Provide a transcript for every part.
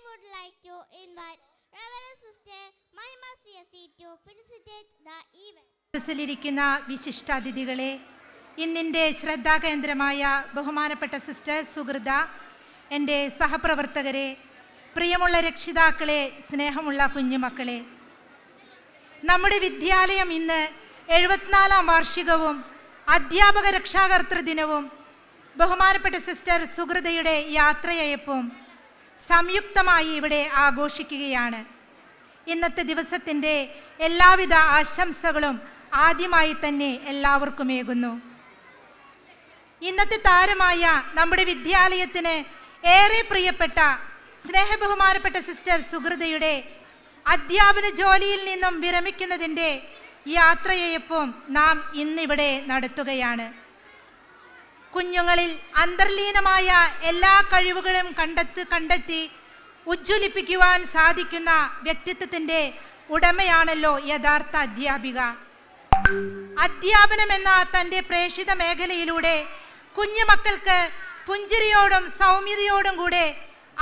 would like to invite Reverend Sister Mahima CSE to felicitate the event. ിരിക്കുന്ന വിശിഷ്ടാതിഥികളെ, ഇന്നിൻ്റെ ശ്രദ്ധാകേന്ദ്രമായ ബഹുമാനപ്പെട്ട sister സുഹൃത, എൻ്റെ സഹപ്രവർത്തകരെ, പ്രിയമുള്ള രക്ഷിതാക്കളെ, സ്നേഹമുള്ള കുഞ്ഞുമക്കളെ, നമ്മുടെ വിദ്യാലയം ഇന്ന് 74ാം വാർഷികവും അധ്യാപക രക്ഷാകർതൃ ദിനവും ബഹുമാനപ്പെട്ട സിസ്റ്റർ സുഹൃതയുടെ യാത്രയയപ്പും സംയുക്തമായി ഇവിടെ ആഘോഷിക്കുകയാണ്. ഇന്നത്തെ ദിവസത്തിൻ്റെ എല്ലാവിധ ആശംസകളും ആദ്യമായി തന്നെ എല്ലാവർക്കും ഏകുന്നു. ഇന്നത്തെ താരമായ നമ്മുടെ വിദ്യാലയത്തിന് ഏറെ പ്രിയപ്പെട്ട സ്നേഹബഹുമാനപ്പെട്ട സിസ്റ്റർ സുഹൃതയുടെ അധ്യാപന ജോലിയിൽ നിന്നും വിരമിക്കുന്നതിൻ്റെ യാത്രയയപ്പും നാം ഇന്നിവിടെ നടത്തുകയാണ്. കുഞ്ഞുങ്ങളിൽ അന്തർലീനമായ എല്ലാ കഴിവുകളും കണ്ടെത്തി ഉജ്ജ്വലിപ്പിക്കുവാൻ സാധിക്കുന്ന വ്യക്തിത്വത്തിൻ്റെ ഉടമയാണല്ലോ യഥാർത്ഥ അധ്യാപിക. അധ്യാപനം എന്ന തൻ്റെ പ്രേക്ഷിത മേഖലയിലൂടെ കുഞ്ഞുമക്കൾക്ക് പുഞ്ചിരിയോടും സൗമ്യതയോടും കൂടെ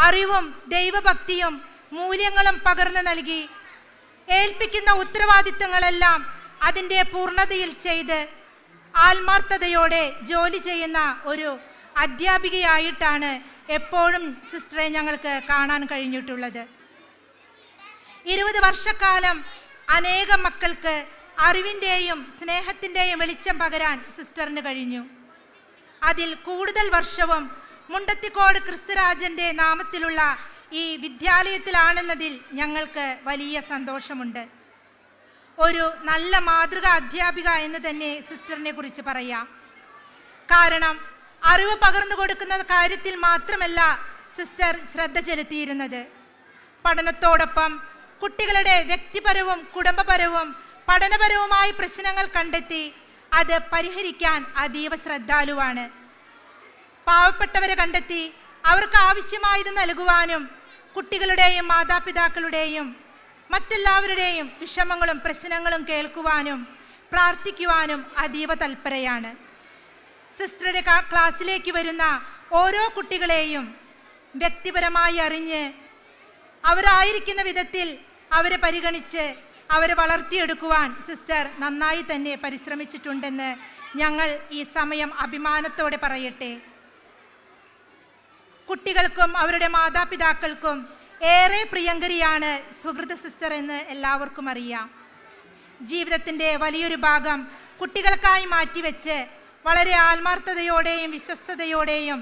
അറിവും ദൈവഭക്തിയും മൂല്യങ്ങളും പകർന്നു നൽകി ഏൽപ്പിക്കുന്ന ഉത്തരവാദിത്തങ്ങളെല്ലാം അതിൻ്റെ പൂർണ്ണതയിൽ ചെയ്ത് ആത്മാർത്ഥതയോടെ ജോലി ചെയ്യുന്ന ഒരു അധ്യാപികയായിട്ടാണ് എപ്പോഴും സിസ്റ്ററെ ഞങ്ങൾക്ക് കാണാൻ കഴിഞ്ഞിട്ടുള്ളത്. 20 വർഷക്കാലം അനേകം മക്കൾക്ക് അറിവിൻ്റെയും സ്നേഹത്തിൻ്റെയും വെളിച്ചം പകരാൻ സിസ്റ്ററിന് കഴിഞ്ഞു. അതിൽ കൂടുതൽ വർഷവും മുണ്ടത്തിക്കോട് ക്രിസ്തുരാജൻ്റെ നാമത്തിലുള്ള ഈ വിദ്യാലയത്തിലാണെന്നതിൽ ഞങ്ങൾക്ക് വലിയ സന്തോഷമുണ്ട്. ഒരു നല്ല മാതൃക അധ്യാപിക എന്ന് തന്നെ സിസ്റ്ററിനെ കുറിച്ച് പറയാം. കാരണം അറിവ് പകർന്നു കൊടുക്കുന്ന കാര്യത്തിൽ മാത്രമല്ല സിസ്റ്റർ ശ്രദ്ധ ചെലുത്തിയിരുന്നത്. പഠനത്തോടൊപ്പം കുട്ടികളുടെ വ്യക്തിപരവും കുടുംബപരവും പഠനപരവുമായ പ്രശ്നങ്ങൾ കണ്ടെത്തി അത് പരിഹരിക്കാൻ അതീവ ശ്രദ്ധാലുവാണ്. പാവപ്പെട്ടവരെ കണ്ടെത്തി അവർക്ക് ആവശ്യമായത് നൽകുവാനും കുട്ടികളുടെയും മാതാപിതാക്കളുടെയും മറ്റെല്ലാവരുടെയും വിഷമങ്ങളും പ്രശ്നങ്ങളും കേൾക്കുവാനും പ്രാർത്ഥിക്കുവാനും അതീവ തൽപരയാണ്. സിസ്റ്ററുടെ ക്ലാസ്സിലേക്ക് വരുന്ന ഓരോ കുട്ടികളെയും വ്യക്തിപരമായി അറിഞ്ഞ് അവരായിരിക്കുന്ന വിധത്തിൽ അവരെ പരിഗണിച്ച് അവരെ വളർത്തിയെടുക്കുവാൻ സിസ്റ്റർ നന്നായി തന്നെ പരിശ്രമിച്ചിട്ടുണ്ടെന്ന് ഞങ്ങൾ ഈ സമയം അഭിമാനത്തോടെ പറയട്ടെ. കുട്ടികൾക്കും അവരുടെ മാതാപിതാക്കൾക്കും ഏറെ പ്രിയങ്കരിയാണ് സുഹൃത സിസ്റ്റർ എന്ന് എല്ലാവർക്കും അറിയാം. ജീവിതത്തിൻ്റെ വലിയൊരു ഭാഗം കുട്ടികൾക്കായി മാറ്റിവെച്ച് വളരെ ആത്മാർത്ഥതയോടെയും വിശ്വസ്തയോടെയും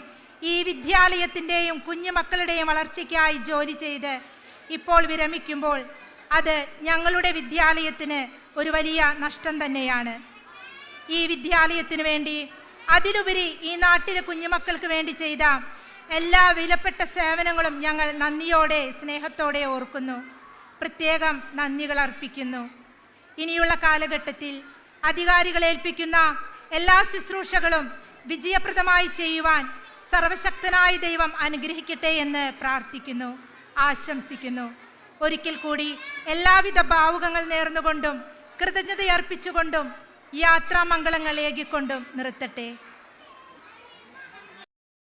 ഈ വിദ്യാലയത്തിൻ്റെയും കുഞ്ഞുമക്കളുടെയും വളർച്ചയ്ക്കായി ജോലി ചെയ്ത് ഇപ്പോൾ വിരമിക്കുമ്പോൾ അത് ഞങ്ങളുടെ വിദ്യാലയത്തിന് ഒരു വലിയ നഷ്ടം തന്നെയാണ്. ഈ വിദ്യാലയത്തിന് വേണ്ടി അതിലുപരി ഈ നാട്ടിലെ കുഞ്ഞുമക്കൾക്ക് വേണ്ടി ചെയ്ത എല്ലാ വിലപ്പെട്ട സേവനങ്ങളും ഞങ്ങൾ നന്ദിയോടെ സ്നേഹത്തോടെ ഓർക്കുന്നു. പ്രത്യേകം നന്ദികൾ അർപ്പിക്കുന്നു. ഇനിയുള്ള കാലഘട്ടത്തിൽ അധികാരികൾ ഏൽപ്പിക്കുന്ന എല്ലാ ശുശ്രൂഷകളും വിജയപ്രദമായി ചെയ്യുവാൻ സർവശക്തനായ ദൈവം അനുഗ്രഹിക്കട്ടെ എന്ന് പ്രാർത്ഥിക്കുന്നു, ആശംസിക്കുന്നു. ഒരിക്കൽ കൂടി എല്ലാവിധ ഭാവുകങ്ങൾ നേർന്നുകൊണ്ടും കൃതജ്ഞതയർപ്പിച്ചുകൊണ്ടും യാത്രാമംഗളങ്ങൾ ഏകിക്കൊണ്ടും നിർത്തട്ടെ.